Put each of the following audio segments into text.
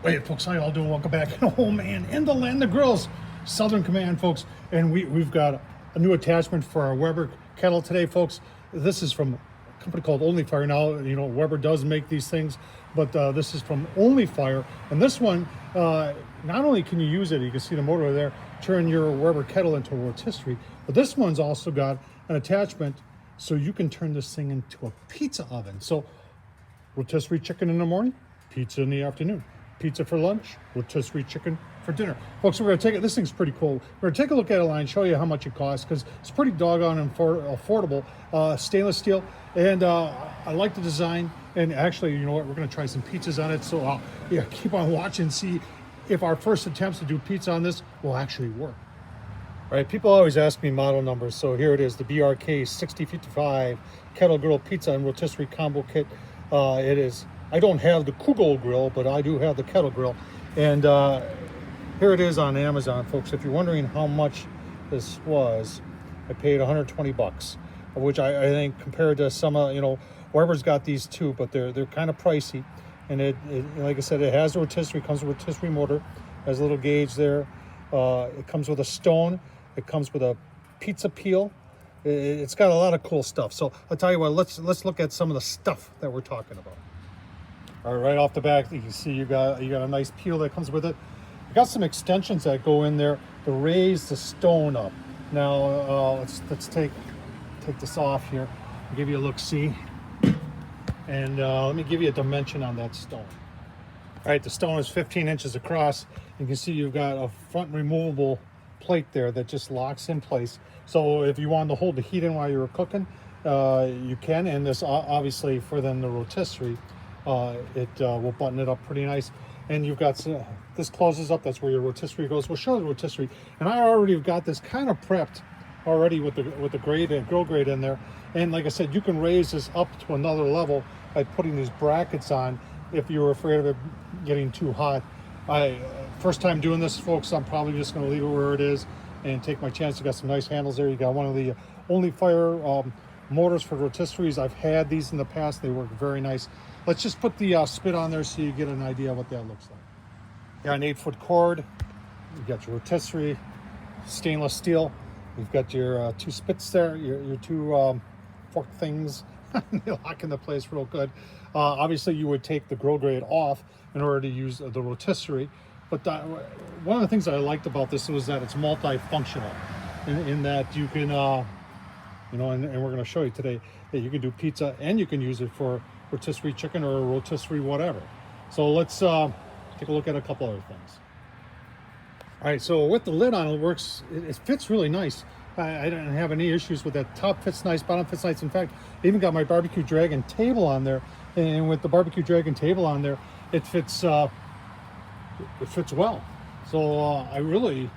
Hey folks, how y'all doing? Welcome back. Oh man, in the land of grills, Southern Command, folks, and we've got a new attachment for our Weber kettle today, folks. This is from a company called OnlyFire. Now, you know, Weber does make these things, but this is from OnlyFire, and this one, not only can you use it, you can see the motor over there, turn your Weber kettle into a rotisserie, but this one's also got an attachment so you can turn this thing into a pizza oven. So, rotisserie chicken in the morning, pizza in the afternoon. Pizza for lunch, rotisserie chicken for dinner. Folks, we're gonna take it, this thing's pretty cool. We're gonna take a look at it and show you how much it costs, because it's pretty doggone affordable. Stainless steel, and I like the design. And actually, you know what, we're gonna try some pizzas on it. So yeah, keep on watching, see if our first attempts to do pizza on this will actually work. All right, people always ask me model numbers, so here it is, the BRK 6055 Kettle Grill Pizza and Rotisserie Combo Kit. It is, I don't have the Kugel grill, but I do have the Kettle grill. And here it is on Amazon, folks. If you're wondering how much this was, I paid 120 bucks, which I think compared to some, you know, Weber's got these too, but they're kind of pricey. And it, like I said, it has a rotisserie, comes with a rotisserie motor, has a little gauge there. It comes with a stone. It comes with a pizza peel. It's got a lot of cool stuff. So I'll tell you what, let's look at some of the stuff that we're talking about. All right, right off the back, you can see you got a nice peel that comes with it. You got some extensions that go in there to raise the stone up. Now let's take this off here and give you a look. See, and let me give you a dimension on that stone. All right, the stone is 15 inches across. You can see you've got a front removable plate there that just locks in place. So if you wanted to hold the heat in while you were cooking, you can. And this obviously for then the rotisserie. It will button it up pretty nice, and you've got this closes up. That's where your rotisserie goes. We'll show the rotisserie, and I already have got this kind of prepped already with the grate and grill grate in there. And like I said, you can raise this up to another level by putting these brackets on if you're afraid of it getting too hot. First time doing this, folks, I'm probably just going to leave it where it is and take my chance. You got some nice handles there. You got one of the OnlyFire motors for rotisseries. I've had these in the past. They work very nice. Let's just put the spit on there so you get an idea of what that looks like. You got an 8-foot cord. You got your rotisserie, stainless steel. You've got your two spits there, your two fork things. They lock into place real good. Obviously, you would take the grill grate off in order to use the rotisserie. But one of the things that I liked about this was that it's multifunctional, in that you can, you know, and we're going to show you today that you can do pizza and you can use it for rotisserie chicken or a rotisserie whatever. So let's take a look at a couple other things. All right, so with the lid on, it works. It fits really nice. I didn't have any issues with that. Top fits nice, bottom fits nice. In fact, I even got my barbecue dragon table on there, and with the barbecue dragon table on there, it fits well. So I really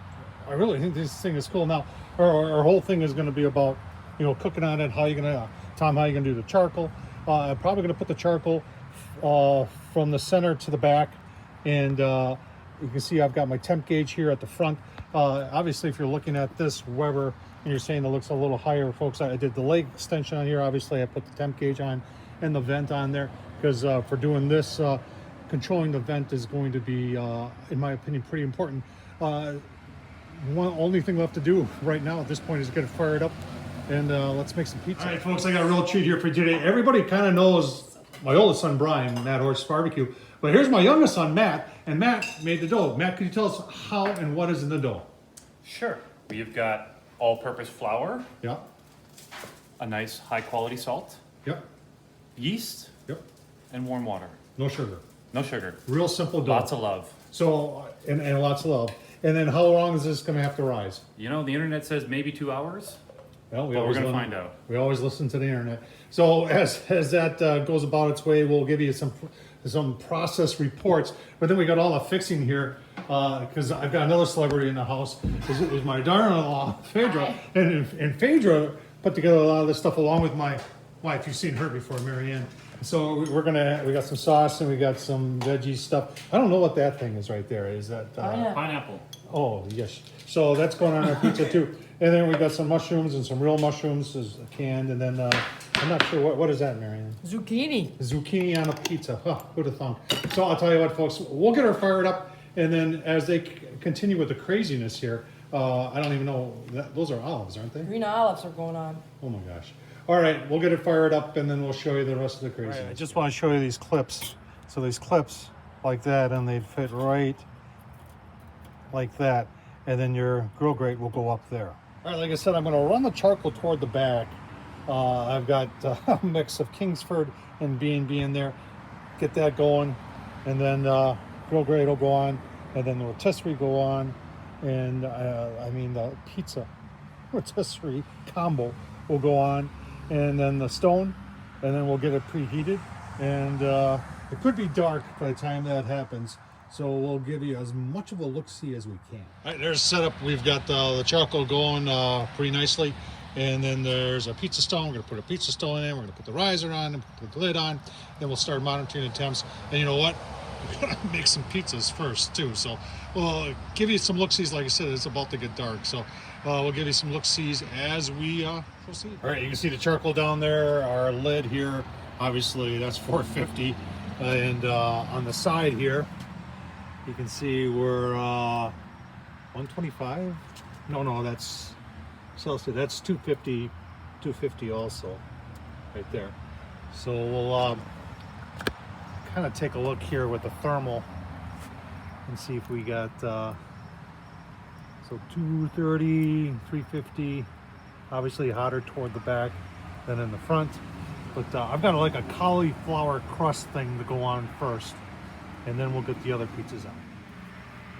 think this thing is cool. Now our whole thing is going to be about, you know, cooking on it. How you gonna, Tom? How you gonna do the charcoal? I'm probably going to put the charcoal from the center to the back, and you can see I've got my temp gauge here at the front. Obviously, if you're looking at this Weber and you're saying it looks a little higher, folks, I did the leg extension on here. Obviously, I put the temp gauge on and the vent on there, because for doing this, controlling the vent is going to be, in my opinion, pretty important. Only thing left to do right now at this point is get it fired up. And let's make some pizza. All right, folks, I got a real treat here for you today. Everybody kind of knows my oldest son, Brian, Matt Horse Barbecue. But here's my youngest son, Matt, and Matt made the dough. Matt, can you tell us how and what is in the dough? Sure. We've got all-purpose flour. Yeah. A nice high-quality salt. Yep. Yeast. Yep. And warm water. No sugar. No sugar. Real simple dough. Lots of love. So, and lots of love. And then how long is this going to have to rise? You know, the internet says maybe 2 hours. Well, we're going to find out. We always listen to the internet. So as that goes about its way, we'll give you some process reports. But then we got all the fixing here, because I've got another celebrity in the house. It was my daughter-in-law, Phaedra, and Phaedra put together a lot of this stuff along with my wife. You've seen her before, Marianne. So we got some sauce and we got some veggie stuff. I don't know what that thing is right there. Is that Pineapple. Oh yes. So that's going on our pizza too. And then we got some mushrooms and some real mushrooms as canned, and then I'm not sure what is that, Marianne? Zucchini. Zucchini on a pizza. Huh, who'd have thunk? So I'll tell you what, folks. We'll get her fired up, and then as they continue with the craziness here, I don't even know. Those are olives, aren't they? Green olives are going on. Oh my gosh. All right, we'll get it fired up, and then we'll show you the rest of the craziness. All right, I just want to show you these clips. So these clips like that, and they fit right like that, and then your grill grate will go up there. All right, like I said, I'm going to run the charcoal toward the back. I've got a mix of Kingsford and B&B in there. Get that going, and then grill grate will go on, and then the rotisserie go on, and I mean the pizza rotisserie combo will go on, and then the stone, and then we'll get it preheated, and it could be dark by the time that happens. So we'll give you as much of a look-see as we can. All right, there's setup. We've got the charcoal going pretty nicely. And then there's a pizza stone. We're going to put a pizza stone in. We're going to put the riser on and put the lid on. Then we'll start monitoring the temps. And you know what? We're going to make some pizzas first, too. So we'll give you some look-sees. Like I said, it's about to get dark. So we'll give you some look-sees as we proceed. All right, you can see the charcoal down there. Our lid here, obviously, that's 450. And on the side here, you can see we're 125. No, that's Celsius. That's 250 also, right there. So we'll kind of take a look here with the thermal and see if we got so 230, 350. Obviously hotter toward the back than in the front. But I've got like a cauliflower crust thing to go on first, and then we'll get the other pizzas on.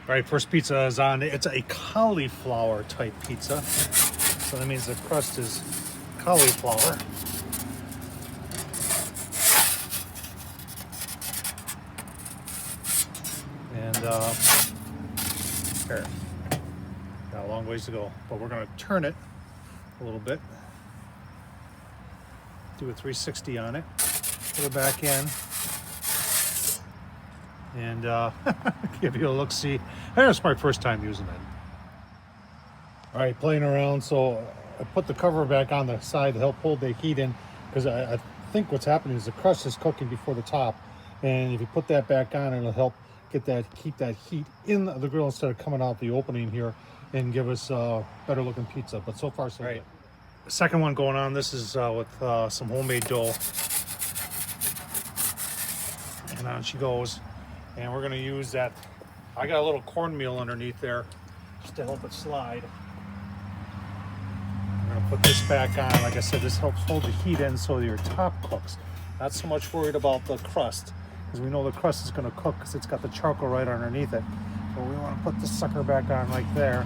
All right, first pizza is on. It's a cauliflower type pizza. So that means the crust is cauliflower. And here, got a long ways to go, but we're gonna turn it a little bit. Do a 360 on it, put it back in, and give you a look-see. That's my first time using it. All right, playing around, so I put the cover back on the side to help hold the heat in, because I think what's happening is the crust is cooking before the top, and if you put that back on, it'll help keep that heat in the grill instead of coming out the opening here and give us a better looking pizza. But so far so good. The second one going on, this is with some homemade dough, and on she goes. And we're going to use that. I got a little cornmeal underneath there just to help it slide. I'm going to put this back on. Like I said, this helps hold the heat in so your top cooks. Not so much worried about the crust, because we know the crust is going to cook because it's got the charcoal right underneath it. So we want to put this sucker back on like there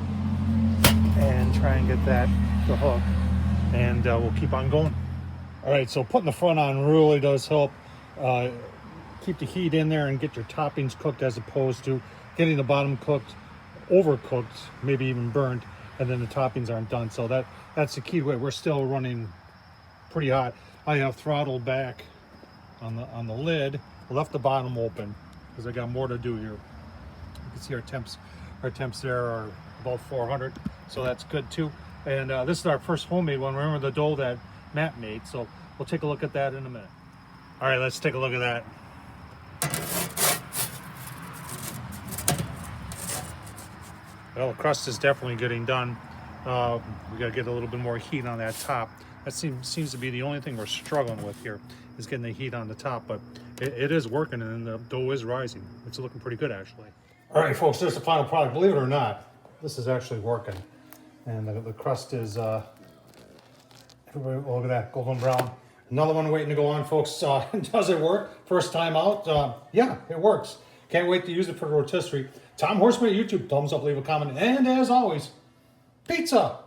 and try and get that to hook. And we'll keep on going. All right, so putting the front on really does help keep the heat in there and get your toppings cooked, as opposed to getting the bottom cooked, overcooked, maybe even burnt, and then the toppings aren't done. So that's the key to it. We're still running pretty hot. I have throttled back on the lid, left the bottom open because I got more to do here. You can see our temps there are about 400, so that's good too. And this is our first homemade one. Remember the dough that Matt made, so we'll take a look at that in a minute. All right, let's take a look at that. Well, the crust is definitely getting done. We got to get a little bit more heat on that top. That seems to be the only thing we're struggling with here, is getting the heat on the top, but it is working, and the dough is rising. It's looking pretty good, actually. All right, folks, there's the final product. Believe it or not, this is actually working. And the crust is, everybody, look at that, golden brown. Another one waiting to go on, folks. Does it work? First time out? Yeah, it works. Can't wait to use it for the rotisserie. Tom Horsman at YouTube. Thumbs up, leave a comment. And as always, pizza!